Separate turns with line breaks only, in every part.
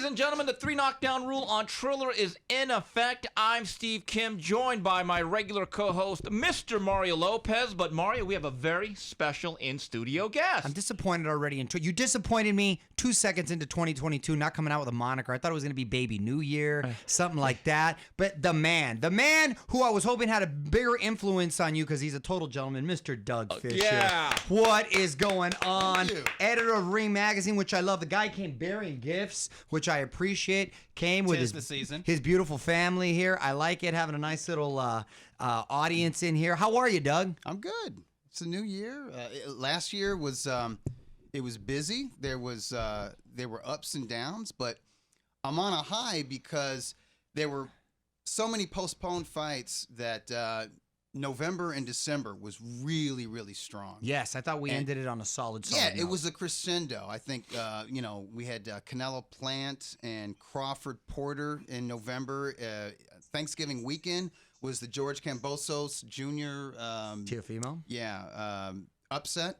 and gentlemen, the 3 knockdown rule on Triller is in effect. I'm Steve Kim, joined by my regular co-host, Mr. Mario Lopez. But Mario, we have a very special in-studio guest.
I'm disappointed already. You disappointed me 2 seconds into 2022, not coming out with a moniker. I thought it was going to be Baby New Year, something like that. But the man who I was hoping had a bigger influence on you because he's a total gentleman, Mr. Doug Fischer.
Yeah.
What is going on?
Thank you.
Editor of Ring Magazine, which I love. The guy came bearing gifts, which I appreciate. Came with his beautiful family here. I like it, having a nice little audience in here. How are you, Doug?
I'm good. It's a new year. Last year was it was busy. There were ups and downs, but I'm on a high because there were so many postponed fights that November and December was really, really strong.
Yes, I thought we ended it on a solid
Yeah,
note.
it was a crescendo. I think, we had Canelo Plant and Crawford Porter in November. Thanksgiving weekend was the George Kambosos Jr.
Teofimo.
Yeah, upset.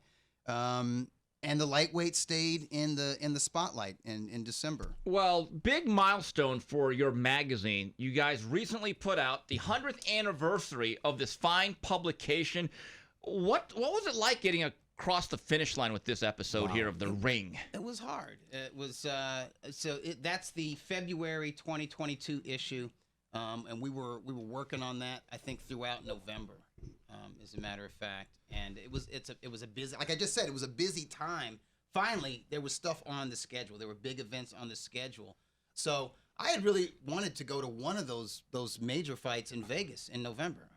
And the lightweight stayed in the spotlight in December.
Well, big milestone for your magazine. You guys recently put out the 100th anniversary of this fine publication. What was it like getting across the finish line with this episode here of The Ring?
It was hard. It was that's the February 2022 issue, and we were working on that I think throughout November, as a matter of fact. And it was a busy, like I just said, it was a busy time. Finally, there was stuff on the schedule. There were big events on the schedule. So I had really wanted to go to one of those major fights in Vegas in November.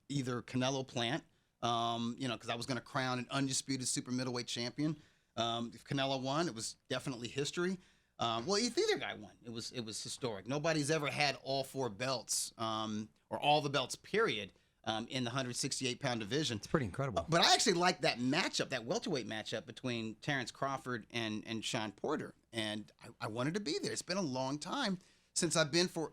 Either Canelo Plant, because I was going to crown an undisputed super middleweight champion. If Canelo won, it was definitely history. Well, if either guy won, it was historic. Nobody's ever had all 4 belts, or all the belts, period. In the 168-pound division.
It's pretty incredible.
But I actually liked that matchup, that welterweight matchup between Terrence Crawford and Sean Porter. And I wanted to be there. It's been a long time since I've been for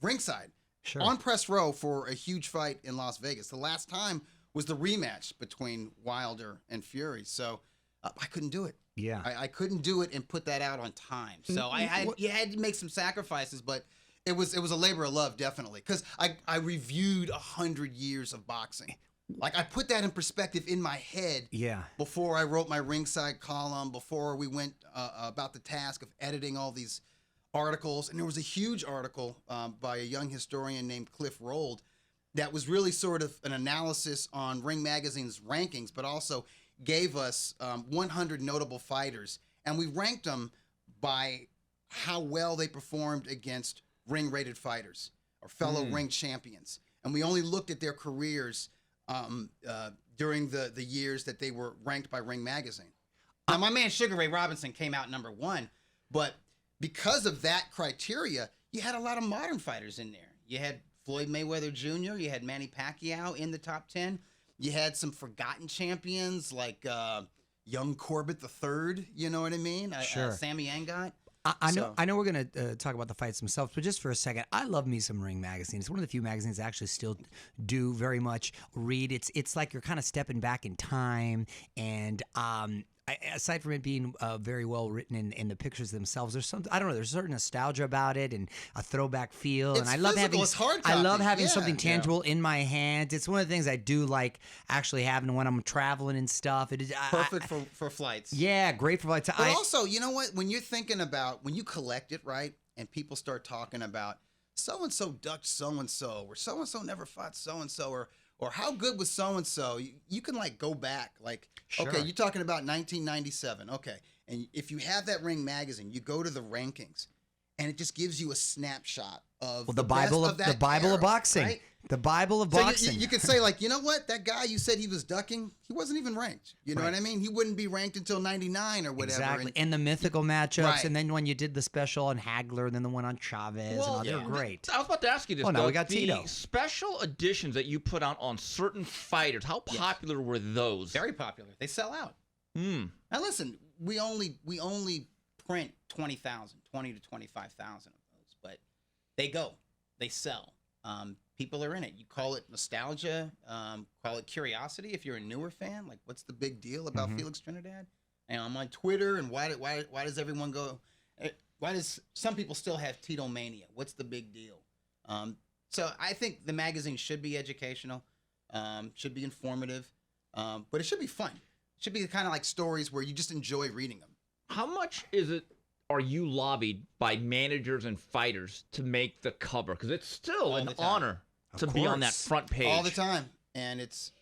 ringside, on press row for a huge fight in Las Vegas. The last time was the rematch between Wilder and Fury. So I couldn't do it.
Yeah.
I couldn't do it and put that out on time. So you had to make some sacrifices, but it was a labor of love, definitely, because I reviewed 100 years of boxing. Like, I put that in perspective in my head.
Yeah.
Before I wrote my ringside column, before we went about the task of editing all these articles, and there was a huge article by a young historian named Cliff Rold that was really sort of an analysis on Ring Magazine's rankings, but also gave us 100 notable fighters, and we ranked them by how well they performed against ring-rated fighters or fellow ring champions. And we only looked at their careers during the years that they were ranked by Ring Magazine.
Now, my man Sugar Ray Robinson came out number 1, but because of that criteria, you had a lot of modern fighters in there. You had Floyd Mayweather Jr., you had Manny Pacquiao in the top 10. You had some forgotten champions like young Corbett III, you know what I mean?
Sure.
Sammy Angot.
I know we're going to talk about the fights themselves, but just for a second, I love me some Ring Magazine. It's one of the few magazines I actually still do very much read. It's like you're kind of stepping back in time, and aside from it being very well written in the pictures themselves, there's some, I don't know, there's a certain nostalgia about it and a throwback feel.
It's
and I love
physical, it's hard copy.
I love having
Yeah.
something tangible in my hands. It's one of the things I do like actually having when I'm traveling and stuff. It is
Perfect for flights.
Yeah, great for flights.
But also, you know what? When you're thinking about, when you collect it, right, and people start talking about so-and-so ducked so-and-so, or so-and-so never fought so-and-so, or how good was so-and-so, you can, like, go back. Like, okay, you're talking about 1997. Okay. And if you have that Ring Magazine, you go to the rankings, and it just gives you a snapshot of
the Bible of boxing. Right? The Bible of boxing.
You could say, like, you know what? That guy you said he was ducking, he wasn't even ranked. You know what I mean? He wouldn't be ranked until 99 or whatever.
Exactly. And the mythical matchups, and then when you did the special on Hagler, and then the one on Chavez, and all, they're great.
I was about to ask you this,
now we got Tito.
The special editions that you put out on certain fighters, how popular were those?
Very popular. They sell out.
Now
listen, we only print 20,000, 20 to 25,000 of those, but they go. They sell. People are in it. You call it nostalgia, call it curiosity. If you're a newer fan, like, what's the big deal about Felix Trinidad? And I'm on Twitter, and why does everyone go? does some people still have Tito mania? What's the big deal? So I think the magazine should be educational, should be informative, but it should be fun. It should be kind of like stories where you just enjoy reading them.
How much are you lobbied by managers and fighters to make the cover? Because it's still
All
an
the time.
honor to be on that
course.
front page.
All the time. And it's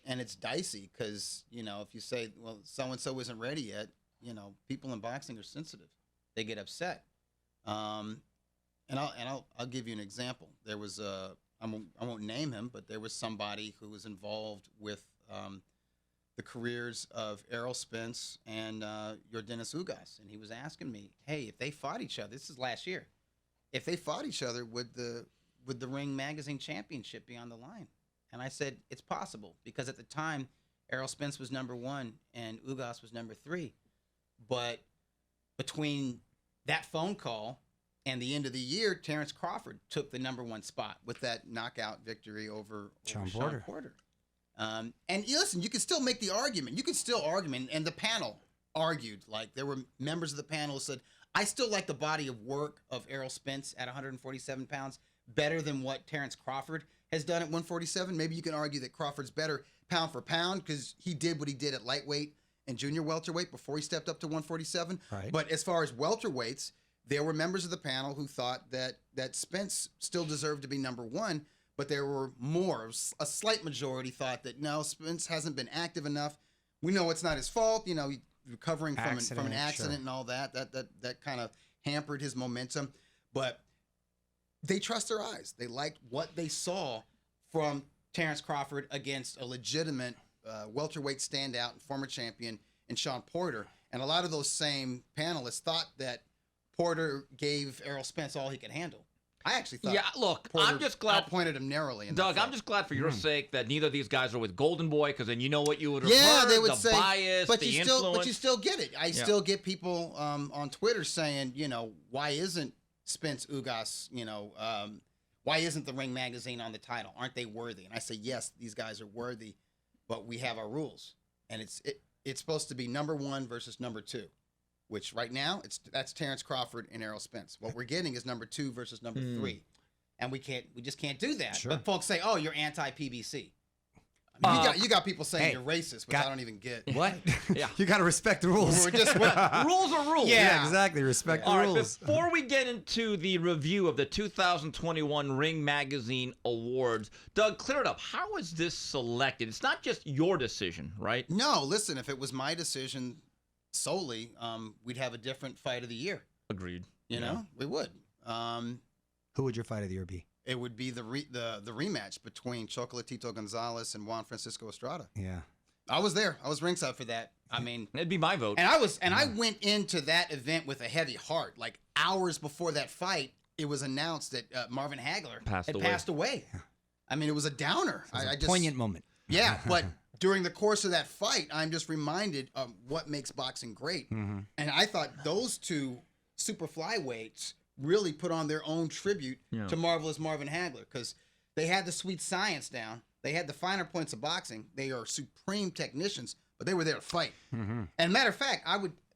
dicey because, if you say, well, so-and-so isn't ready yet, people in boxing are sensitive. They get upset. And I'll give you an example. There was I won't name him, but there was somebody who was involved with the careers of Errol Spence and Yordenis Ugas, and he was asking me, hey, if they fought each other, this is last year, if they fought each other, would the Ring Magazine Championship be on the line? And I said, it's possible, because at the time, Errol Spence was number 1 and Ugas was number 3. But between that phone call and the end of the year, Terrence Crawford took the number 1 spot with that knockout victory over
Sean
Sean Porter. And listen, you can still make the argument. You can still argue, and the panel argued. Like, there were members of the panel who said, I still like the body of work of Errol Spence at 147 pounds better than what Terrence Crawford has done at 147. Maybe you can argue that Crawford's better pound for pound because he did what he did at lightweight and junior welterweight before he stepped up to 147.
Right.
But as far as welterweights, there were members of the panel who thought that Spence still deserved to be number 1, but there were more. A slight majority thought that, no, Spence hasn't been active enough. We know it's not his fault. He's recovering from an accident
sure.
and all that. That kind of hampered his momentum. But they trust their eyes. They liked what they saw from Terrence Crawford against a legitimate welterweight standout and former champion in Sean Porter. And a lot of those same panelists thought that Porter gave Errol Spence all he could handle. I actually thought.
Yeah, look,
Porter
I'm just glad.
outpointed him narrowly.
Doug, I'm just glad for your sake that neither of these guys are with Golden Boy, because then you know what you would have
Yeah,
heard,
they would
the
say,
bias,
but
the
you
influence.
still get it. I still get people on Twitter saying, why isn't Spence Ugas, why isn't the Ring Magazine on the title? Aren't they worthy? And I say, yes, these guys are worthy, but we have our rules, and it's supposed to be number 1 versus number 2. Which right now that's Terrence Crawford and Errol Spence. What we're getting is number 2 versus number 3, and we just can't do that.
Sure.
But folks say, "Oh, you're anti-PBC." You got people saying
hey,
you're racist, which I don't even get.
What?
Yeah.
You got to respect the rules.
We're just
Rules are rules.
Yeah, exactly. Respect the
All right,
rules.
before we get into the review of the 2021 Ring Magazine Awards, Doug, clear it up. How was this selected? It's not just your decision, right?
No, listen. If it was my decision solely, we'd have a different fight of the year.
Agreed.
You know, we would.
Who would your fight of the year be?
It would be the rematch between Chocolatito Gonzalez and Juan Francisco Estrada.
Yeah.
I was there. I was ringside for that. I mean,
It'd be my vote.
and I went into that event with a heavy heart. Like hours before that fight, it was announced that Marvin Hagler had passed away. I mean, it was a downer.
I just poignant moment.
Yeah, but during the course of that fight, I'm just reminded of what makes boxing great.
Mm-hmm.
And I thought those two super flyweights really put on their own tribute to Marvelous Marvin Hagler, because they had the sweet science down. They had the finer points of boxing. They are supreme technicians, but they were there to fight.
Mm-hmm.
And matter of fact,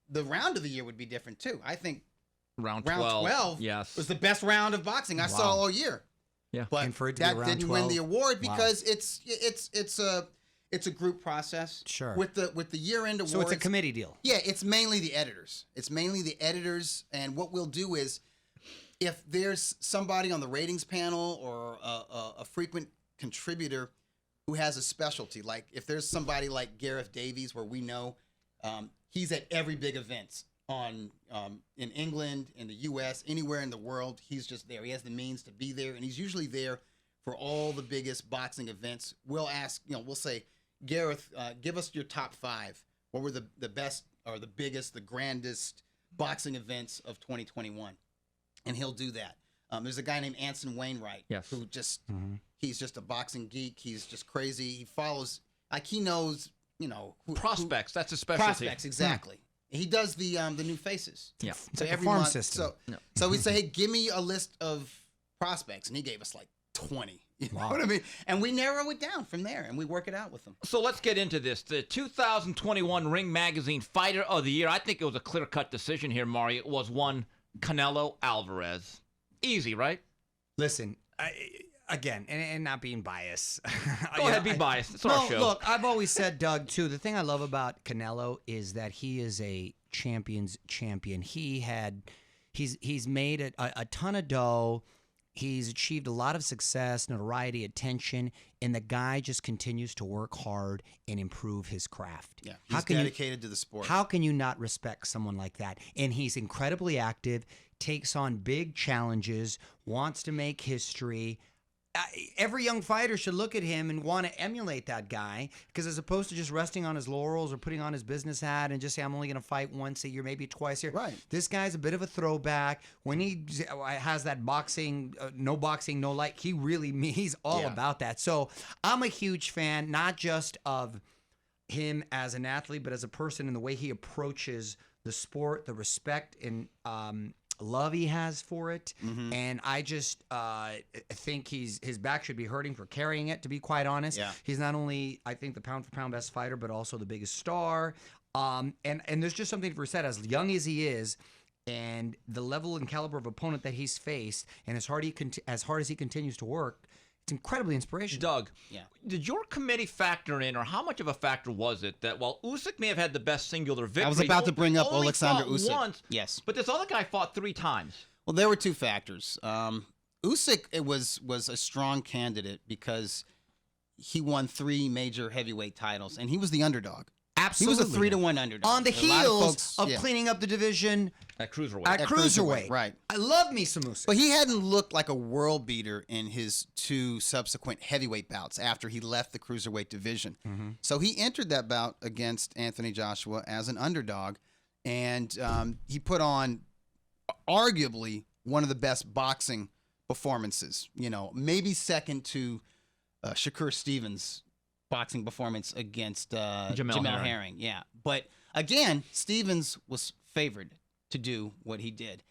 the round of the year would be different too. I think
round
round
12
was the best round of boxing I saw all year.
Yeah.
But
And for it to be
that
round
didn't
12,
win the award
wow.
because it's a group process.
Sure.
With the year-end awards.
So it's a committee deal.
Yeah, it's mainly the editors. And what we'll do is, if there's somebody on the ratings panel or a frequent contributor who has a specialty, like if there's somebody like Gareth Davies, where we know he's at every big event in England, in the U.S., anywhere in the world, he's just there. He has the means to be there, and he's usually there for all the biggest boxing events. We'll ask, we'll say, Gareth, give us your top 5. What were the best or the biggest, the grandest boxing events of 2021? And he'll do that. There's a guy named Anson Wainwright, who just he's just a boxing geek. He's just crazy. He follows, like, he knows,
prospects. That's his specialty.
Prospects, exactly. He does the new faces.
Yeah.
It's
So
like a
every
farm
month,
system.
so we say, hey, give me a list of prospects, and he gave us like 20. You know what I mean? And we narrow it down from there, and we work it out with them.
So let's get into this. The 2021 Ring Magazine Fighter of the Year. I think it was a clear-cut decision here, Mario. It was one Canelo Alvarez. Easy, right?
Listen, again, and not being biased.
Go ahead, be biased. It's our show.
Look, I've always said, Doug, too, the thing I love about Canelo is that he is a champion's champion. He's made a ton of dough. He's achieved a lot of success, notoriety, attention, and the guy just continues to work hard and improve his craft.
Yeah, he's dedicated to the sport.
How can you not respect someone like that? And he's incredibly active, takes on big challenges, wants to make history. Every young fighter should look at him and want to emulate that guy, because as opposed to just resting on his laurels or putting on his business hat and just say, I'm only going to fight once a year, maybe twice a year.
Right.
This guy's a bit of a throwback. When he has that boxing, no light, he's all about that. So I'm a huge fan, not just of him as an athlete, but as a person and the way he approaches the sport, the respect and love he has for it. And I just think his back should be hurting for carrying it, to be quite honest. He's not only, I think, the pound for pound best fighter, but also the biggest star. And there's just something to be said, as young as he is and the level and caliber of opponent that he's faced, and as hard as he continues to work, it's incredibly inspirational.
Doug, did your committee factor in, or how much of a factor was it, that while Usyk may have had the best singular victory,
I was about to bring up
only
Alexander
fought
Usyk.
once,
Yes.
but this other guy fought 3 times.
Well, there were 2 factors. Usyk was a strong candidate because he won 3 major heavyweight titles, and he was the underdog.
Absolutely.
He was a 3-1 underdog.
On the
A lot
heels
folks-
of cleaning up the division
At cruiserweight.
at cruiserweight.
right.
I love me some Usyk.
But he hadn't looked like a world beater in his 2 subsequent heavyweight bouts after he left the cruiserweight division. So he entered that bout against Anthony Joshua as an underdog, and he put on arguably one of the best boxing performances. Maybe second to Shakur Stevens' boxing performance against Jamel Herring. Yeah. But again, Stevens was favored to do what he did.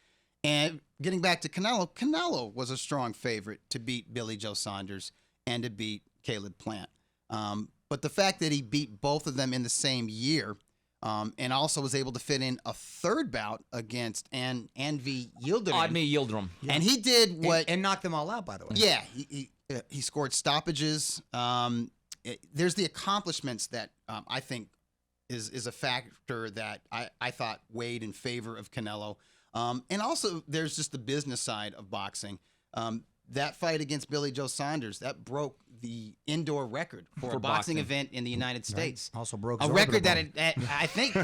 And getting back to Canelo was a strong favorite to beat Billy Joe Saunders and to beat Caleb Plant. But the fact that he beat both of them in the same year, and also was able to fit in a 3rd bout against Anvi Yildirim.
Admi Yildirim.
And he did what...
and knocked them all out, by the way.
Yeah, he scored stoppages. There's the accomplishments that I think is a factor that I thought weighed in favor of Canelo. And also, there's just the business side of boxing. That fight against Billy Joe Saunders, that broke the indoor record for a boxing event in the United States.
Also broke
a record that I think...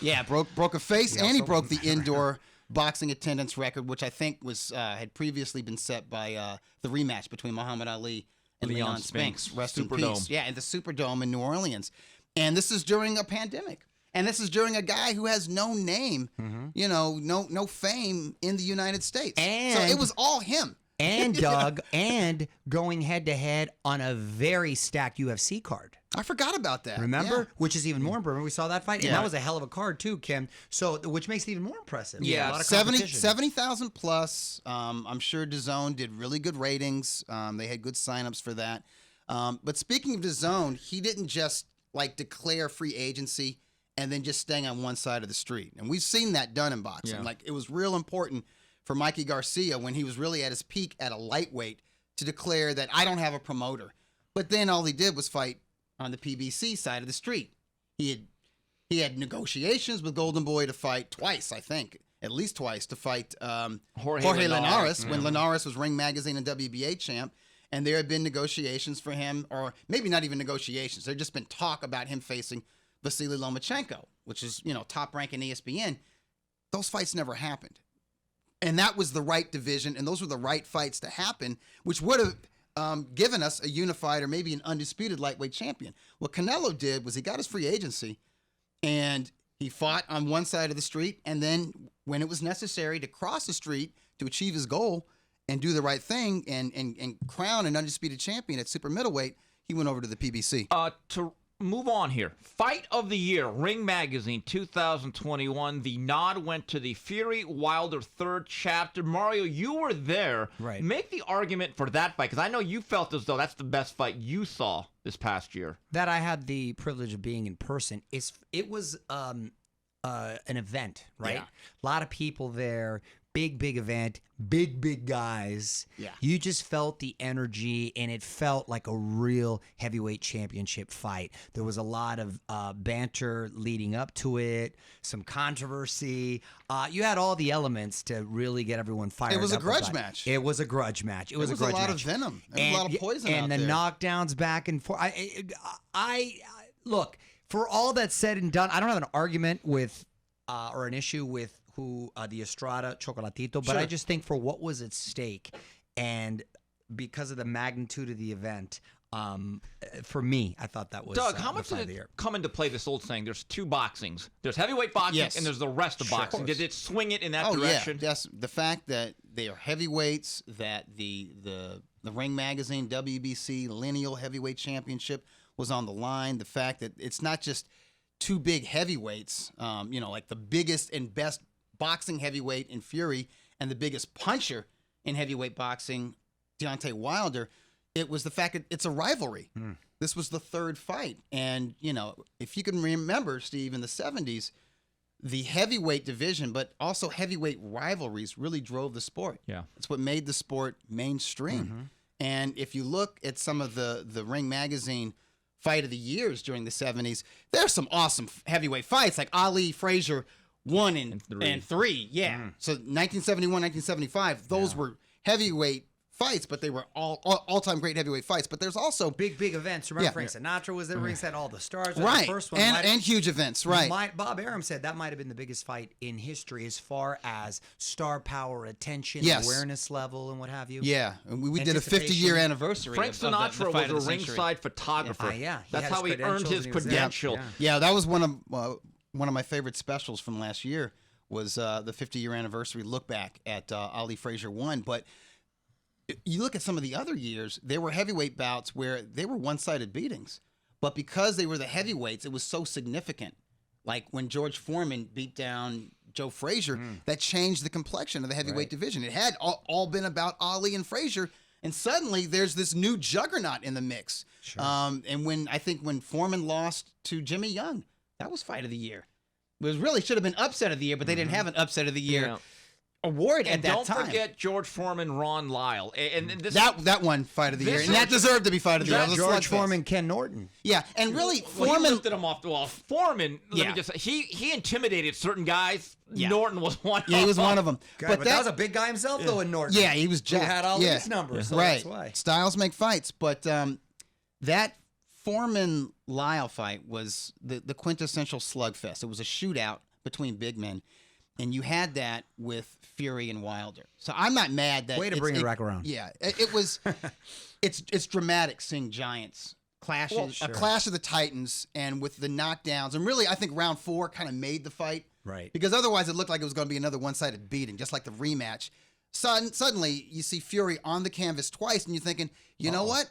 Yeah, right.
broke a face, and he broke the indoor boxing attendance record, which I think was had previously been set by the rematch between Muhammad Ali and Leon Spinks. Rest in peace. Yeah, in the Superdome in New Orleans. And this is during a pandemic. And this is during a guy who has no name, no fame in the United States.
And
so it was all him.
And Doug, and going head to head on a very stacked UFC card.
I forgot about that.
Remember?
Yeah.
Which is even more important. We saw that fight, and that was a hell of a card too, Kim. So, which makes it even more impressive.
Yeah,
a lot of
70,000 plus. I'm sure DAZN did really good ratings. They had good signups for that. But speaking of DAZN, he didn't just declare free agency and then just staying on one side of the street. And we've seen that done in boxing.
Yeah.
It was real important for Mikey Garcia when he was really at his peak at a lightweight to declare that I don't have a promoter. But then all he did was fight on the PBC side of the street. He had negotiations with Golden Boy to fight twice, I think, at least twice, to fight Jorge Linares when Linares was Ring Magazine and WBA champ. And there had been negotiations for him, or maybe not even negotiations. There had just been talk about him facing Vasily Lomachenko, which is, top rank in ESPN. Those fights never happened. And that was the right division, and those were the right fights to happen, which would have given us a unified or maybe an undisputed lightweight champion. What Canelo did was he got his free agency, and he fought on one side of the street, and then when it was necessary to cross the street to achieve his goal and do the right thing and crown an undisputed champion at super middleweight, he went over to the PBC.
To move on here, Fight of the Year, Ring Magazine 2021. The nod went to the Fury Wilder 3rd chapter. Mario, you were there.
Right.
Make the argument for that fight, because I know you felt as though that's the best fight you saw this past year.
That I had the privilege of being in person. It was an event, right?
Yeah.
A lot of people there, big event, big guys.
Yeah.
You just felt the energy, and it felt like a real heavyweight championship fight. There was a lot of banter leading up to it, some controversy. You had all the elements to really get everyone fired up.
It was a grudge
about it.
match.
It was a grudge match. It was a grudge
a lot
match.
of venom. There was a lot of poison
and
out
the
there.
knockdowns back and forth. I look, for all that's said and done, I don't have an argument with or an issue with who the Estrada Chocolatito, but I just think for what was at stake and because of the magnitude of the event, for me, I thought that was
Doug, how
the
much
fight
did
of the
it
year.
come into play, this old saying? There's two boxings. There's heavyweight boxing
Yes.
and there's the rest of boxing. Did it swing it in that direction?
Yeah, yes. The fact that they are heavyweights, that the Ring Magazine WBC Lineal Heavyweight Championship was on the line. The fact that it's not just two big heavyweights, like the biggest and best boxing heavyweight in Fury and the biggest puncher in heavyweight boxing, Deontay Wilder. It was the fact that it's a rivalry. This was the third fight. And, if you can remember, Steve, in the 70s, the heavyweight division, but also heavyweight rivalries really drove the sport.
Yeah.
It's what made the sport mainstream. And if you look at some of the Ring Magazine fight of the years during the 70s, there's some awesome heavyweight fights like Ali Frazier 1 and 3. Yeah. So 1971, 1975, those were heavyweight fights, but they were all-time great heavyweight fights. But there's also
Big events. Remember, Frank Sinatra was there. Ringside, all the stars.
right,
The first one
and huge events. Right.
Bob Arum said that might have been the biggest fight in history as far as star power, attention,
Yes.
awareness level, and what have you.
Yeah, and we did a
Anticipation.
50-year anniversary.
Frank
of the
Sinatra
fight of
was
the
a
century.
ringside photographer.
Yeah. He
That's
had
how
his
he earned his
credentials and he was there.
credential.
Yeah.
Yeah, that was one of my favorite specials from last year. Was the 50-year anniversary look back at Ali Frazier 1. But you look at some of the other years, there were heavyweight bouts where they were one-sided beatings. But because they were the heavyweights, it was so significant. Like when George Foreman beat down Joe Frazier, that changed the complexion of the heavyweight division. It had all been about Ali and Frazier, and suddenly there's this new juggernaut in the mix.
Sure.
And when Foreman lost to Jimmy Young, that was fight of the year. It was really should have been upset of the year, but they didn't have an upset of the year
Yeah.
award
And
at that
don't
time.
forget George Foreman, Ron Lyle. And this
that one fight of the year,
This
and that
is-
deserved to be fight of the year. It was a
George
slugfest.
Foreman, Ken Norton.
Yeah, and really
Well, he
Foreman.
lifted him off the wall. Foreman, let
Yeah.
me just say, he intimidated certain guys.
Yeah.
Norton was one.
Yeah, he was one of them.
But that was a big guy himself, though, in Norton.
Yeah, he was
Who
jacked.
had all
yeah.
these numbers, so
right.
that's why.
Styles make fights, but that Foreman Lyle fight was the quintessential slugfest. It was a shootout between big men, and you had that with Fury and Wilder. So I'm not mad that
Way to bring it back around.
Yeah, it was. It's dramatic seeing giants clashes,
Well, sure.
a clash of the Titans, and with the knockdowns, and really I think round 4 kind of made the fight.
Right.
Because otherwise it looked like it was going to be another one-sided beating, just like the rematch. Suddenly, you see Fury on the canvas twice, and you're thinking, you know what?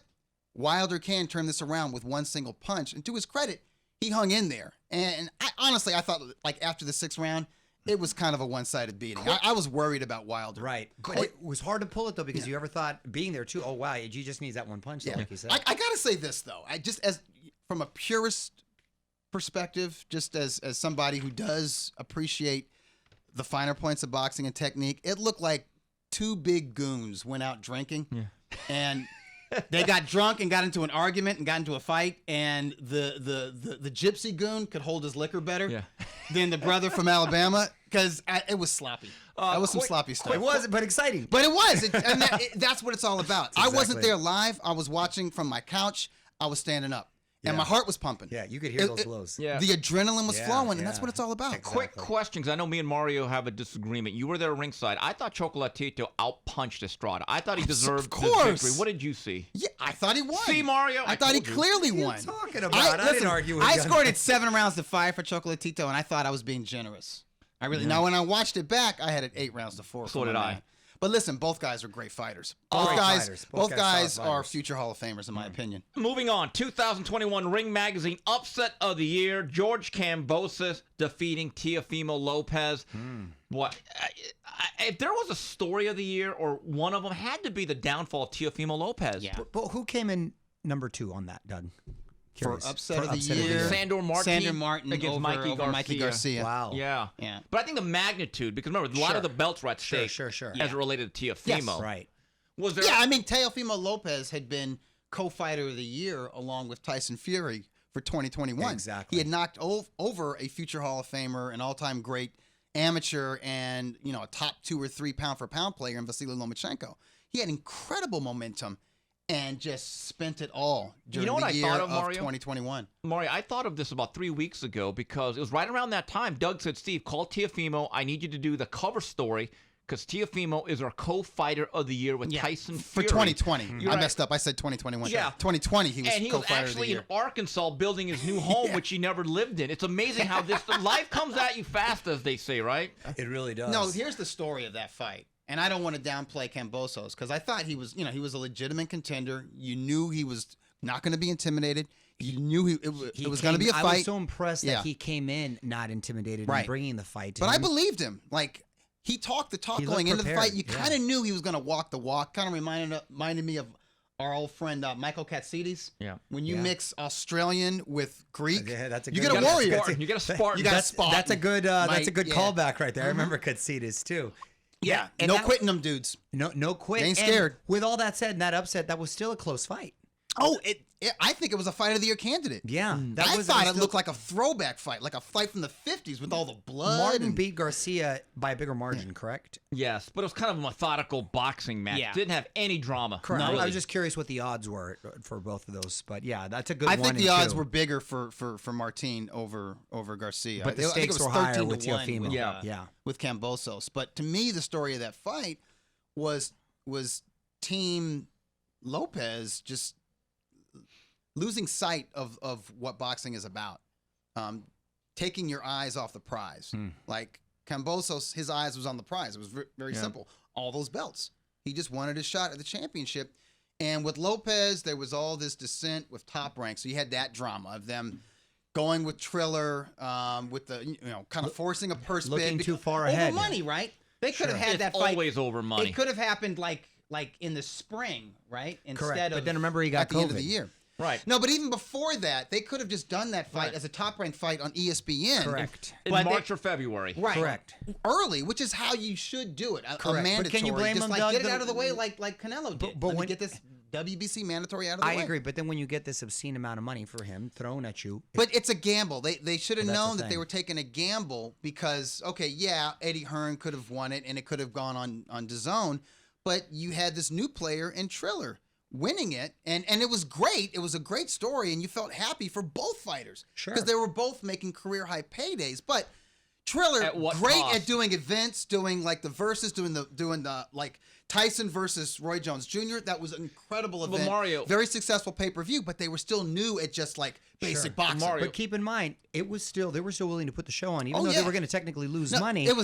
Wilder can turn this around with one single punch. And to his credit, he hung in there. And honestly, I thought, like, after the 6th round, it was kind of a one-sided beating. I was worried about Wilder.
Right. But it was hard to pull it, though, because you ever thought, being there, too, oh, wow, he just needs that one punch,
Yeah.
like you said.
I got to say this, though. From a purist perspective, just as somebody who does appreciate the finer points of boxing and technique, it looked like two big goons went out drinking, and they got drunk and got into an argument and got into a fight, and the gypsy goon could hold his liquor better than the brother from Alabama, because it was sloppy. That was some sloppy stuff.
It was, but exciting.
But it was, and that's what it's all about. I wasn't
exactly
there live. I was watching from my couch. I was standing up, and my heart was pumping.
Yeah, you could hear those blows.
Yeah.
The adrenaline was
Yeah,
flowing, and that's
yeah.
what it's all about.
Quick question, because I know me and Mario have a disagreement. You were there ringside. I thought Chocolatito outpunched Estrada. I thought he deserved the
course.
victory. What did you see?
Yeah, I thought he won.
See, Mario?
I thought he
told you.
clearly
What are
won.
you talking about? I didn't argue with
I
you on
scored
that.
it 7 rounds to 5 for Chocolatito, and I thought I was being generous. I really. Now, when I watched it back, I had it 8 rounds to 4.
So
for
did
my
I.
man. But listen, both guys are great fighters.
Great
Both guys,
fighters.
both
Both guys
guys
solid
are
fighters.
future Hall of Famers, in my opinion.
Moving on, 2021 Ring Magazine Upset of the Year, George Kambosos defeating Teofimo Lopez. What? If there was a story of the year, or one of them, had to be the downfall of Teofimo Lopez.
Yeah.
But who came in number 2 on that, Doug?
for
Curious.
upset
For
of the
upset of the
year.
year.
Sandor Martin
Sandor Martin
against
over
Mikey
Garcia.
Wow.
Yeah.
Yeah.
But I think the magnitude, because remember, a lot
Sure.
of the belts were at stake
Sure.
as
Yeah.
it related to Teofimo.
Yes.
Right.
Was there
Yeah, I mean, Teofimo Lopez had been co-fighter of the year along with Tyson Fury for 2021.
Exactly.
He had knocked over a future Hall of Famer, an all-time great amateur, and a top 2 or 3 pound-for-pound player in Vasily Lomachenko. He had incredible momentum and just spent it all during
what
the
I
year
thought of, Mario?
2021.
Mario, I thought of this about 3 weeks ago because it was right around that time. Doug said, Steve, call Teofimo. I need you to do the cover story because Teofimo is our co-fighter of the year with Tyson
For
Fury.
2020.
You're
I
right.
messed up. I said 2021.
Yeah.
2020, he was
And he was
co-fighter of the
actually
year.
in Arkansas building his new home, which he never lived in. It's amazing how this life comes at you fast, as they say, right?
It really does.
No, here's the story of that fight. And I don't want to downplay Kambosos because I thought he was a legitimate contender. You knew he was not going to be intimidated. You knew it was going to be a fight.
I was so impressed
Yeah.
that he came in not intimidated
Right.
and bringing the fight.
But I believed him. Like, he talked the talk
He
going
looked
into the
prepared,
fight. You
yeah.
kind of knew he was going to walk the walk. Kind of reminded me of our old friend Michael Katsidis.
Yeah.
When you
Yeah.
mix Australian with Greek,
Yeah, that's a
you
good
get a
one.
warrior.
Spartan. You got a Spartan.
You got a
that's
Spartan.
a good
Yeah.
callback right there. I remember Katsitas too.
Yeah,
and
no
that-
quitting them dudes.
No quit.
They ain't
And
scared.
with all that said, and that upset, that was still a close fight.
Oh, I think it was a fight of the year candidate.
Yeah,
I thought it
still-
looked like a throwback fight, like a fight from the 50s with all the blood.
Martin
and-
beat Garcia by a bigger margin, correct?
Yes, but it was kind of a methodical boxing match.
Yeah.
Didn't have any drama.
Correct.
Really.
I was just curious what the odds were for both of those, but yeah, that's a good
I
one.
think the
and
odds
two.
were bigger for Martin over Garcia.
but the
I think it
stakes
was
were higher
13
with
to 1
Teofimo.
with,
Yeah.
with Kambosos. But to me, the story of that fight was Team Lopez just losing sight of what boxing is about, taking your eyes off the prize. Like Kambosos, his eyes was on the prize. It was very simple. All those belts. He just wanted his shot at the championship. And with Lopez, there was all this dissent with Top Rank. So you had that drama of them going with Triller, with the kind of forcing a purse
Looking
bid.
too far
Over
ahead.
money, right? They could have had
It's
that fight.
always over money.
It could have happened like in the spring, right?
Correct.
Of
But then remember, he got
at the
COVID.
end of the year.
Right.
No, but even before that, they could have just done that fight
Right.
as a top-ranked fight on ESPN.
Correct.
In
But
March or February.
right.
Correct.
Early, which is how you should do it. A
Correct.
mandatory.
But can you blame
just
him,
like
Doug,
get it
that-
out of the way like Canelo did.
but
Let me
when-
get this WBC mandatory out of the
I
way.
agree, but then when you get this obscene amount of money for him thrown at you,
But it's a gamble. They should have
Well, that's
known
the
that they
thing.
were taking a gamble because, okay, yeah, Eddie Hearn could have won it and it could have gone on DAZN, but you had this new player in Triller winning it, and it was great. It was a great story, and you felt happy for both fighters.
Sure.
Because they were both making career-high paydays, but Triller,
At what
great
cost?
at doing events, doing like the verses, doing the like Tyson versus Roy Jones Jr. That was an incredible
Well,
event.
Mario-
very successful pay-per-view, but they were still new at just like basic boxing.
Mario-
but keep in mind, they were still willing to put the show on, even
Oh,
though
yeah.
they were going to technically lose
No,
money.
They were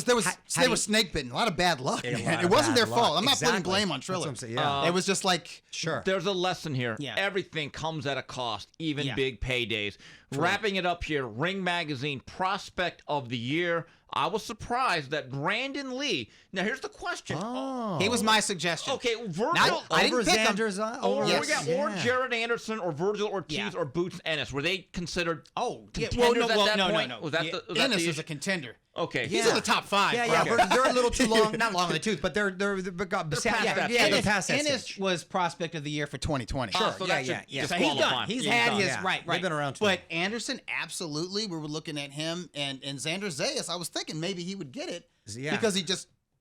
How
snake bitten. A lot of bad luck.
A
Man.
lot
It
of
wasn't
bad
their fault.
luck.
I'm not putting
Exactly.
blame on
That's
Triller.
what I'm saying, yeah.
It was just like
Sure.
There's a lesson here.
Yeah.
Everything comes at a cost, even
Yeah.
big paydays. Wrapping it up here, Ring Magazine Prospect of the Year. I was surprised that Brandon Lee. Now, here's the question.
Oh.
he was my suggestion.
Okay, Virgil.
I didn't
over
pick him.
Xander's
Or,
Yes.
or Jared Anderson or Virgil Ortiz
Yeah.
or Boots Ennis. Were they considered
Yeah,
contenders at that point?
no.
Was that
Yeah,
the, was that
Ennis
the
is a
issue?
contender.
Okay.
He's in the top 5.
Yeah,
bro.
they're a little too long, not long in the tooth, but they're
past
yeah,
that
yeah, they're
stage.
past that
Ennis
stage.
was prospect of the year for
2020.
Oh, so
yeah,
that should
yeah.
So he's
disqualify
done.
him.
He's
Yeah,
had
done.
his
Yeah.
right.
They've been around too
But Anderson, absolutely. We were looking at him and Xander Zayas. I was thinking maybe he would get it
Yeah.
because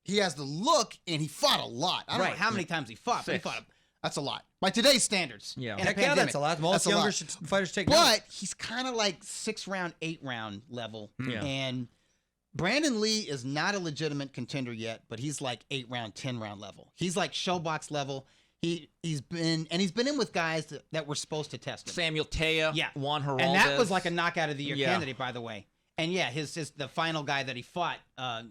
he has the look and he fought a lot. I don't
Right.
know
How many times he fought? But he
6.
fought.
That's a lot. By today's standards.
Yeah.
In a
Heck yeah,
pandemic,
that's a lot. Most
that's a
younger
lot.
fighters take
But he's kind of like 6-round, 8-round level.
Yeah.
And Brandon Lee is not a legitimate contender yet, but he's like 8-round, 10-round level. He's like showbox level. He's been in with guys that were supposed to test him.
Samuel Taya,
Yeah.
Juan Heraldez.
And that was like a knockout of the year
Yeah.
candidate, by the way. And yeah, the final guy that he fought
That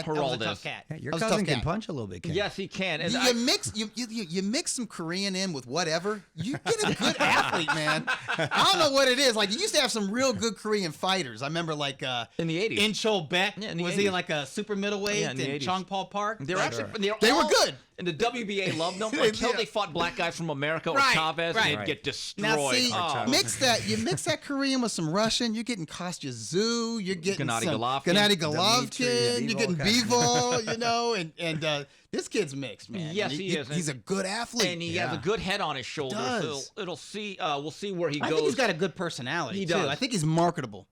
was a
Geraldo.
tough cat.
Yeah, your
That was a
cousin
tough
can
cat.
punch a little bit. Ken.
Yes, he can. And
You mix some Korean in with whatever, you get a good athlete, man. I don't know what it is. Like, you used to have some real good Korean fighters. I remember, like,
in the 80s.
In Chol Beck,
Yeah, in the
was he
80s.
like a super middleweight
Yeah, in the
in
80s.
Chongpal Park?
They were actually
They were
all-
good.
And the WBA loved them until
Yeah.
they fought black guys from America or
Right,
Chavez,
right.
and they'd get destroyed.
Now, see,
Oh.
you mix that Korean with some Russian, you're getting Kostya Tszyu, you're getting
Gennady
some
Golovkin.
Gennady
Dmitry
Golovkin, you're getting
Bivol.
Bivol, you know, and this kid's mixed, man.
Yes,
And
he is.
He's a good athlete.
And he has a good head on his shoulders.
does.
So we'll see where he
I
goes.
think he's got a good personality.
He
too.
does.
I think he's marketable.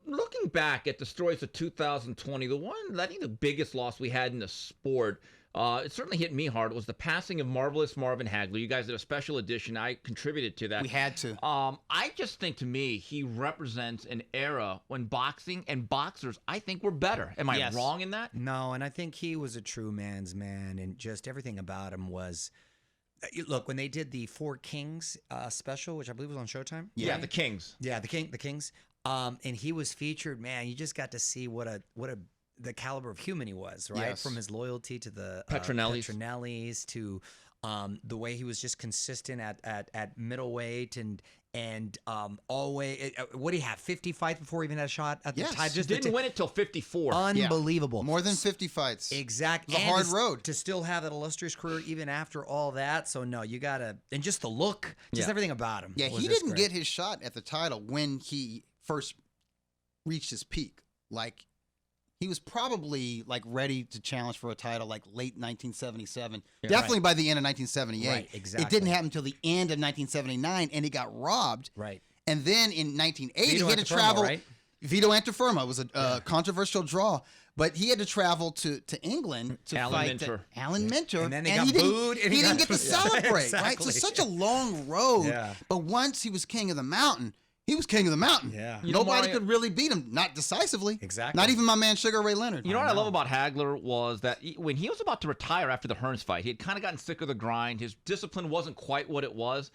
Looking back at the stories of 2020, I think the biggest loss we had in the sport, it certainly hit me hard, was the passing of Marvelous Marvin Hagler. You guys did a special edition. I contributed to that.
We had to.
I just think, to me, he represents an era when boxing and boxers, I think, were better. Am I
Yes.
wrong in that?
No, and I think he was a true man's man, and just everything about him was. Look, when they did the Four Kings special, which I believe was on Showtime.
Yeah, the Kings.
Yeah, the Kings. And he was featured. Man, you just got to see what the caliber of human he was, right?
Yes.
From his loyalty to the
Petronellis.
to the way he was just consistent at middleweight and always. What did he have? 50 fights before he even had a shot at the
Yes.
time. Just
Didn't win it till 54.
unbelievable.
More than 50 fights.
Exactly.
It's a hard road.
to still have that illustrious career even after all that. So no, you gotta, and just the look, just everything about him.
Yeah,
was
he
just
didn't
great.
get his shot at the title when he first reached his peak. Like, he was probably like ready to challenge for a title like late 1977. Definitely by the end of 1978.
Right, exactly.
It didn't happen until the end of 1979, and he got robbed.
Right.
And then in 1980,
Vito
he had to
Antuofermo,
travel.
right?
Vito Antuofermo was a controversial draw, but he had to travel to England to
Alan
fight
Minter.
Alan Minter.
And then they got
he didn't-
booed, and
he
he
didn't
got-
get to
Yeah,
celebrate, right?
exactly.
So such a long road.
Yeah.
But once he was king of the mountain, he was king of the mountain.
Yeah.
You know,
Nobody
Mario-
could really beat him, not decisively.
Exactly.
Not even my man Sugar Ray Leonard.
You know what I love about Hagler was that when he was about to retire after the Hearns fight, he had kind of gotten sick of the grind. His discipline wasn't quite what it was,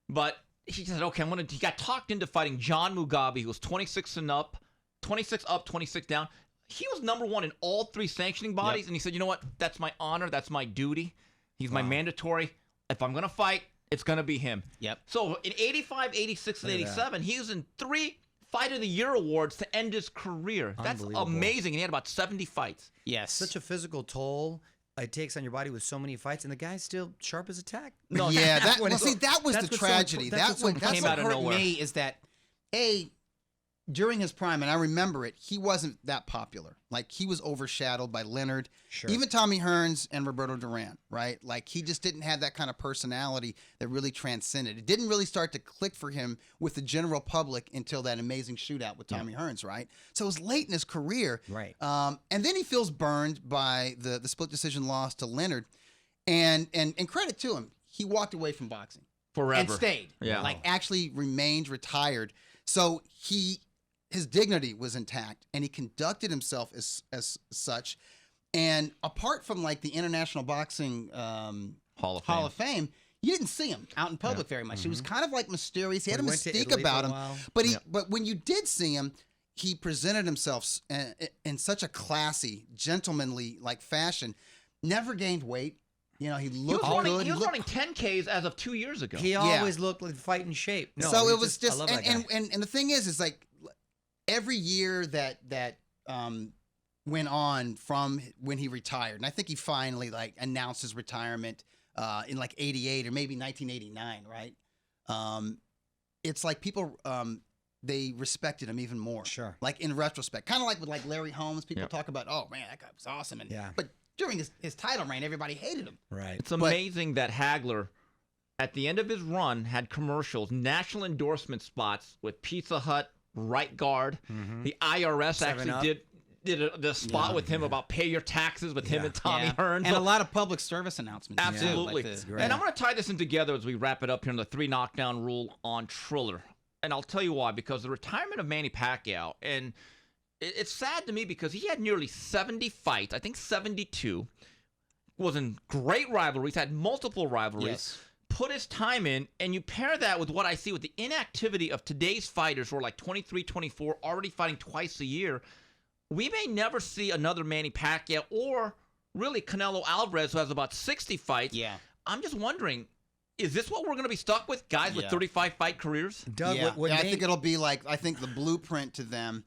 but he said, "Okay, He got talked into fighting John Mugabe, who was 26 up, 26 down. He was number one in all three sanctioning bodies, and he said, "You know what? That's my honor. That's my duty. He's my mandatory. If I'm gonna fight, it's gonna be him."
Yep.
So in 85, 86, and
Look at that.
87, he was in 3 Fight of the Year awards to end his career. That's
Unbelievable.
amazing. And he had about 70 fights.
Yes.
Such a physical toll it takes on your body with so many fights, and the guy's still sharp as a tack.
No,
Yeah, that
When
well,
it's-
see, that was
that's
the
what's so
tragedy.
that's what's so
That's
came
what
out of
hurt
nowhere.
me is that during his prime, and I remember it, he wasn't that popular. Like, he was overshadowed by Leonard,
Sure.
even Tommy Hearns and Roberto Duran, right? Like, he just didn't have that kind of personality that really transcended. It didn't really start to click for him with the general public until that amazing shootout with Tommy Hearns, right? So it was late in his career.
Right.
And then he feels burned by the split decision loss to Leonard. And credit to him, he walked away from boxing.
Forever.
And stayed.
Yeah.
Like, actually remained retired. So his dignity was intact, and he conducted himself as such. And apart from like the International Boxing
Hall of
Hall of Fame, you didn't see him out in public very much. He was kind of like mysterious. He had a
When he went to
mystique
Italy for
about
a
him.
while.
But when you did see him, he presented himself in such a classy, gentlemanly like fashion. Never gained weight. You know, he looked good.
He was
looked
running 10Ks as of 2 years ago.
He always looked like fighting shape. No,
so
he
it was just
I love that guy.
and the thing is like every year that went on from when he retired, and I think he finally like announced his retirement in like 88 or maybe 1989, right? It's like people they respected him even more.
Sure.
Like in retrospect, kind of like with like Larry Holmes, people talk about, oh man, that guy was awesome, and
Yeah.
but during his title reign, everybody hated him.
Right.
It's amazing that Hagler, at the end of his run, had commercials, national endorsement spots with Pizza Hut, Right Guard. The IRS
7 Up.
actually did the spot with him about pay your taxes with him and Tommy Hearns.
And a lot of public service announcements. too,
Absolutely.
like the-
great.
And I'm going to tie this in together as we wrap it up here on the 3 Knockdown Rule on Triller. And I'll tell you why, because the retirement of Manny Pacquiao, and it's sad to me because he had nearly 70 fights, I think 72, was in great rivalries, had multiple rivalries,
Yes.
put his time in, and you pair that with what I see with the inactivity of today's fighters who are like 23, 24, already fighting twice a year. we may never see another Manny Pacquiao or really Canelo Alvarez, who has about 60 fights.
Yeah.
I'm just wondering, is this what we're going to be stuck with? Guys with 35 fight careers?
Doug,
Yeah,
what
I
made-
think it'll be like, I think the blueprint to them,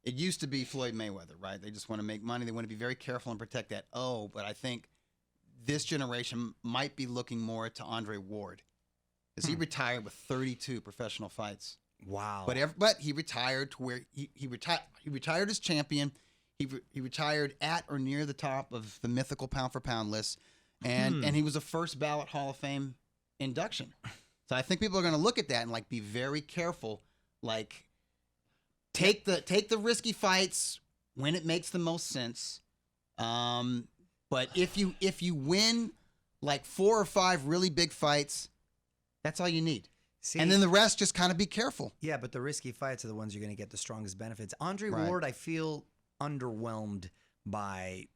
it used to be Floyd Mayweather, right? They just want to make money. They want to be very careful and protect that. But I think this generation might be looking more to Andre Ward, because he retired with 32 professional fights.
Wow.
But he retired to where he retired as champion. He retired at or near the top of the mythical pound for pound list, and he was a first ballot Hall of Fame induction. So I think people are going to look at that and like be very careful. Like take the risky fights when it makes the most sense. But if you win like 4 or 5 really big fights, that's all you need.
See,
And then the rest, just kind of be careful.
yeah, but the risky fights are the ones you're going to get the strongest benefits. Andre
Right.
Ward, I feel underwhelmed by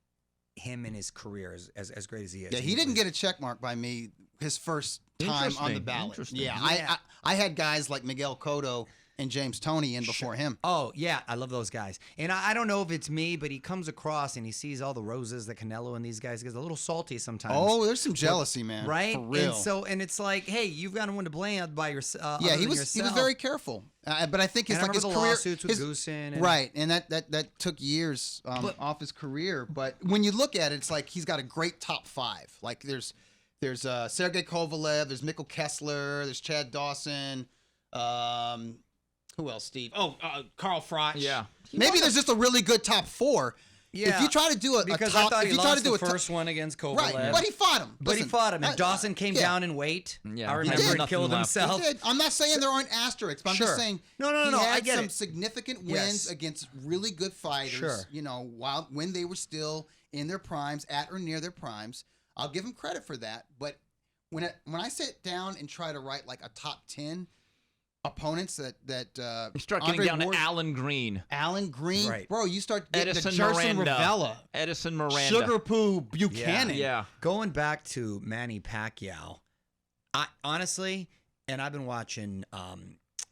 him in his career, as great as he is.
Yeah, he didn't get a check mark by me his first time on the
Interesting,
ballot.
interesting.
Yeah,
Yeah.
I had guys like Miguel Cotto and James Toney in before him.
Oh, yeah, I love those guys. And I don't know if it's me, but he comes across and he sees all the roses that Canelo and these guys get a little salty sometimes.
Oh, there's some jealousy, man.
right?
For real.
And it's like, hey, you've got one to blame by yourself.
Yeah, he was very careful. But I think
And
his
I
like his
remember the
career
lawsuits with Goosen and-
right, and that took years off his career. But when you look at it, it's like he's got a great top 5. Like there's Sergey Kovalev, there's Mikkel Kessler, there's Chad Dawson.
Who else, Steve? Oh, Carl Froch.
Yeah.
Maybe there's just a really good top 4.
Yeah,
If you try to do a
because
top,
I thought
if
he
you try to
lost
do
the
a top-
first one against Kovalev.
right, but he fought him.
But he
Listen,
fought him, and Dawson came
yeah.
down in weight.
Yeah,
I
he
remember
did.
and
Nothing
killed
left.
He
himself.
did. I'm not saying there aren't asterisks, but I'm
Sure.
just saying
No,
he
I
had
get
some
it.
significant wins
Yes.
against really good fighters.
Sure.
You know, when they were still in their primes, at or near their primes. I'll give him credit for that. But when I sit down and try to write like a top 10 opponents that
You start getting
Andre
down
Ward-
to Alan Green,
Alan Green,
Right.
bro, you start getting
Edison
to Jerson
Miranda,
Ravella,
Edison Miranda.
Sugar Poo Buchanan.
Yeah.
Going back to Manny Pacquiao, I honestly, and I've been watching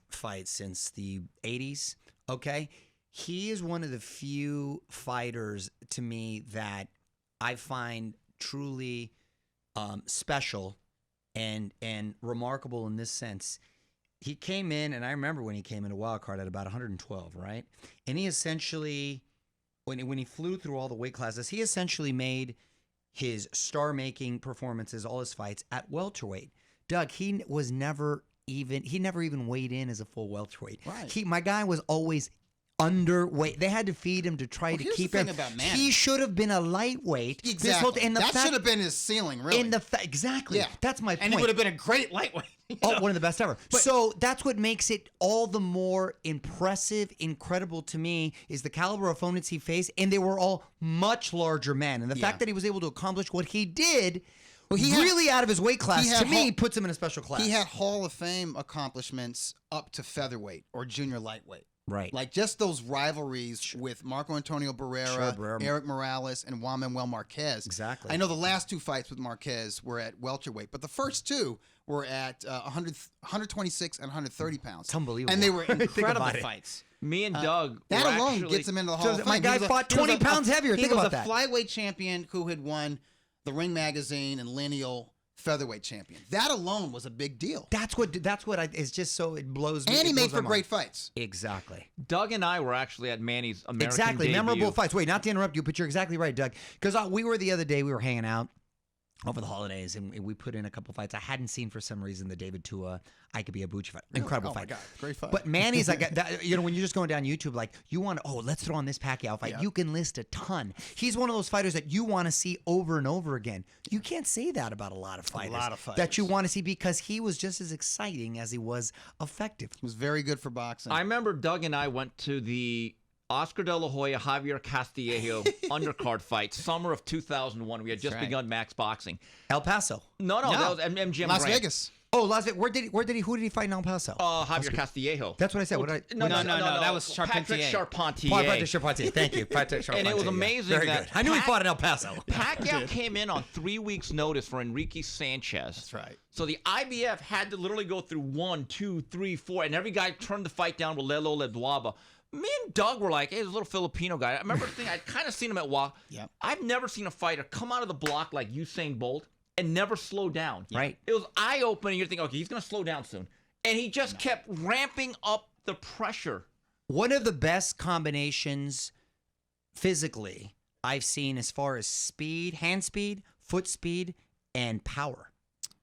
fights since the 80s, okay? He is one of the few fighters to me that I find truly special and remarkable in this sense. He came in, and I remember when he came into Wildcard at about 112, right? And he essentially, when he flew through all the weight classes, he essentially made his star-making performances, all his fights, at welterweight. Doug, he never even weighed in as a full welterweight.
Right.
My guy was always underweight. They had to feed him to try to
here's
keep
the thing
him.
about Manny.
He should have been a lightweight.
Exactly.
And the
That
fact-
should have been his ceiling, really.
exactly.
Yeah.
That's my point.
And he would have been a great lightweight.
Oh, one of the best ever. So that's what makes it all the more impressive, incredible to me, is the caliber of opponents he faced, and they were all much larger men. And the fact that he was able to accomplish what he did, really out of his weight class, to me, puts him in a special class.
He had Hall of Fame accomplishments up to featherweight or junior lightweight.
Right.
Like just those rivalries with Marco Antonio Barrera, Eric Morales, and Juan Manuel Marquez.
Exactly.
I know the last 2 fights with Marquez were at welterweight, but the first 2 were at 126 and 130 pounds.
It's unbelievable.
And they were
Think
incredible
about it.
fights.
Me and Doug.
That
were
alone
actually,
gets him into the Hall of Fame.
my guy
He was
fought
he was
20 pounds heavier. Think about that.
He was a flyweight champion who had won the Ring Magazine and Lineal featherweight champion. That alone was a big deal.
It's just so it blows me.
And he
it
made
blows
for
my
great
mind.
fights.
Exactly.
Doug and I were actually at Manny's American
Exactly.
debut.
Memorable fights. Wait, not to interrupt you, but you're exactly right, Doug. Because we were the other day, we were hanging out over the holidays, and we put in a couple fights I hadn't seen for some reason. The David Tua, Ike Ibuchi fight, incredible
Oh
fight.
my God, great fight.
But Manny's like that, when you're just going down YouTube, like you want to, let's throw on this Pacquiao fight.
Yeah.
You can list a ton. He's one of those fighters that you want to see over and over again. You can't say that about a lot of fighters. That you want to see, because he was just as exciting as he was effective.
It was very good for boxing.
I remember Doug and I went to the Oscar De La Hoya, Javier Castillejo undercard fight, summer of 2001. We had just begun Max Boxing.
El Paso.
No, that was MGM
Las
Grand.
Vegas.
Oh, Las Vegas. Who did he fight in El Paso?
Javier Castillejo.
That's what I said. What did I?
No, that was
Patrick
Charpentier.
Charpentier.
Patrick Charpentier. Thank you, Patrick Charpentier.
And it was
yeah.
amazing
Very
that
good. I knew he fought in El Paso.
Pacquiao came in on 3 weeks' notice for Enrique Sanchez.
That's right.
So the IBF had to literally go through 1, 2, 3, 4, and every guy turned the fight down with Lelo Ledwaba. Me and Doug were like, hey, there's a little Filipino guy. I remember thinking I'd kind of seen him at WA.
Yep.
I've never seen a fighter come out of the block like Usain Bolt and never slow down.
Right.
It was eye-opening. You're thinking, okay, he's going to slow down soon. And he just kept ramping up the pressure.
One of the best combinations physically I've seen as far as speed, hand speed, foot speed, and power.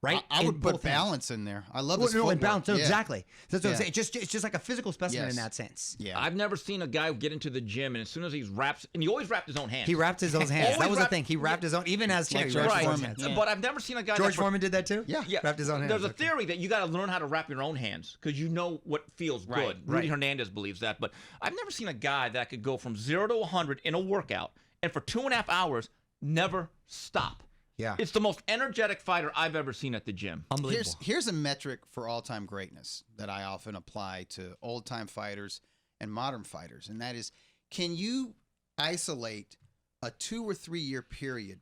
Right?
I
In
would put
both ends.
balance in there. I love
Well,
his
no, and
footwork.
balance. No,
Yeah.
exactly. That's what I'm
Yeah.
saying. It's just like a physical specimen in
Yes.
that sense.
Yeah.
I've never seen a guy get into the gym, and as soon as he wraps, and he always wrapped his own hands.
He wrapped his own hands.
Always
That was the
wrapped-
thing. He wrapped his own, even as
Like
champion.
George
he wrapped his own
Foreman.
hands.
Right.
Yeah.
But I've never seen a guy
George
that
Foreman did that too?
Yeah.
Yeah,
Wrapped his own hands.
There's a
Okay.
theory that you got to learn how to wrap your own hands because you know what feels
Right,
good. Rudy
right.
Hernandez believes that, but I've never seen a guy that could go from 0 to 100 in a workout and for 2.5 hours never stop.
Yeah.
It's the most energetic fighter I've ever seen at the gym.
Unbelievable.
Here's a metric for all-time greatness that I often apply to old-time fighters and modern fighters, and that is, can you isolate a 2 or 3 year period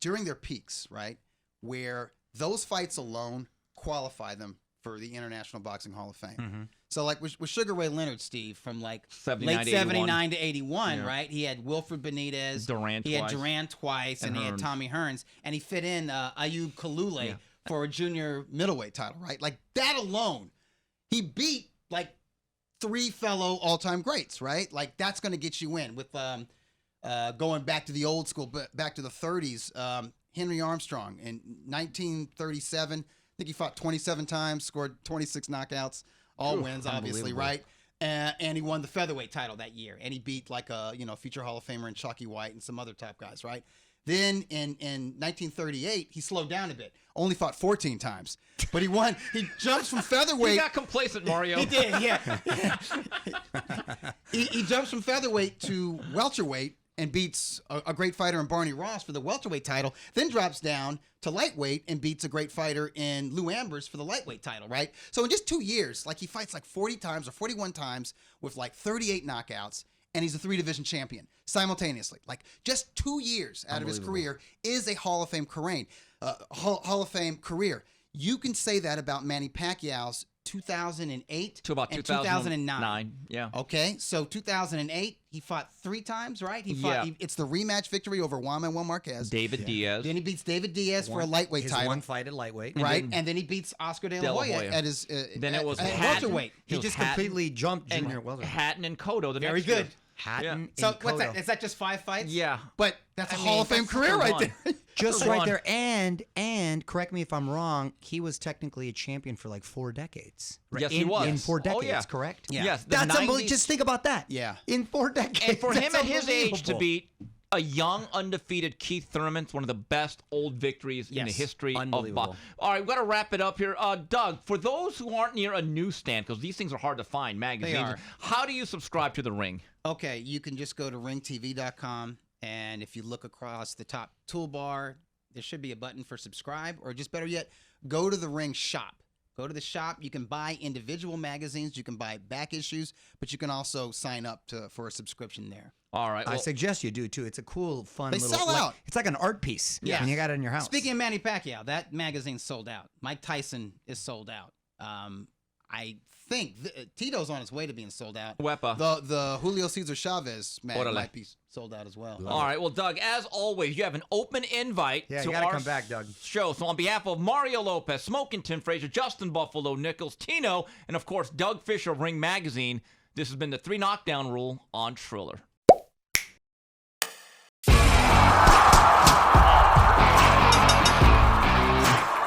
during their peaks, right, where those fights alone qualify them for the International Boxing Hall of Fame?
Mm-hmm.
So, like with Sugar Ray Leonard,
Steve, from like
79
late
to 81.
79 to 81,
Yeah.
right? He had Wilfred Benitez.
Duran
He had
twice.
Duran twice, and
And
he had
Hearns.
Tommy Hearns. And he fit in Ayub Kalule
Yeah.
for a junior.
middleweight title, right? Like that alone, he beat like 3 fellow all-time greats, right? Like that's going to get you in with going back to the old school, but back to the 30s. Henry Armstrong in 1937, I think he fought 27 times, scored 26 knockouts, all wins, obviously,
unbelievable.
right? And he won the featherweight title that year, and he beat like a future Hall of Famer in Chalky White and some other top guys, right? Then in 1938, he slowed down a bit. Only fought 14 times, but he won. He jumps from
He
featherweight.
got complacent, Mario.
He did, yeah.
He jumps from featherweight to welterweight and beats a great fighter in Barney Ross for the welterweight title. Then drops down to lightweight and beats a great fighter in Lou Ambers for the lightweight title. Right. So in just 2 years, like he fights like 40 times or 41 times with like 38 knockouts. And he's a 3-division champion simultaneously. Like just 2 years out of his career is a Hall of Fame career. Hall of Fame career. You can say that about Manny Pacquiao's 2008
to about
and
2009. Yeah.
Okay, so 2008, he fought 3 times, right? He
Yeah.
fought. It's the rematch victory over Juan Manuel Marquez.
David Diaz.
Then he beats David Diaz for a lightweight
His
title,
one fight at lightweight.
right? And then he beats Oscar De La Hoya
Hoya.
at his.
Then it was
at
Hatton.
welterweight.
He
It was
just
Hatton
completely jumped
and
junior welterweight.
Hatton and Cotto the
Very
next year.
good.
Hatton
So
and
what's
Cotto.
that? Is that just 5 fights?
Yeah.
But that's a
I
Hall
mean,
of Fame
that's
career
the
right
run.
there.
Just
That's
right
one.
there. And correct me if I'm wrong, he was technically a champion for like 4 decades. Right?
Yes, he was.
In 4
Oh,
decades,
yeah.
correct?
Yeah.
Yes. the
That's
90s
unbelievable. Just think about that.
Yeah.
In 4 decades.
And for him
That's
at his age to
unbelievable.
beat a young, undefeated Keith Thurman, it's one of the best old victories in the
Yes.
history of
Unbelievable.
boxing. All right, we've got to wrap it up here. Doug, for those who aren't near a newsstand, because these things are hard to find, magazines,
are.
how do you subscribe to The Ring?
Okay, you can just go to ringtv.com, and if you look across the top toolbar, there should be a button for subscribe, or just better yet, go to the Ring shop. Go to the shop. You can buy individual magazines. You can buy back issues, but you can also sign up for a subscription there.
All right.
I
well,
suggest you do too. It's a cool, fun
They
little.
sell
like-
out.
It's like an art piece.
Yeah.
And you got it in your house.
Speaking of Manny Pacquiao, that magazine's sold out. Mike Tyson is sold out. I think Tito's on his way to being sold out.
Wepa.
The Julio Cesar Chavez mag
Orale.
might be sold out as well.
All right. Well, Doug, as always, you have an open invite
Yeah,
to
you gotta
our
come back, Doug.
show. So on behalf of Mario Lopez, Smoking Tim Frazier, Justin Buffalo Nichols, Tino, and of course Doug Fischer of Ring Magazine, this has been the 3 Knockdown Rule on Triller.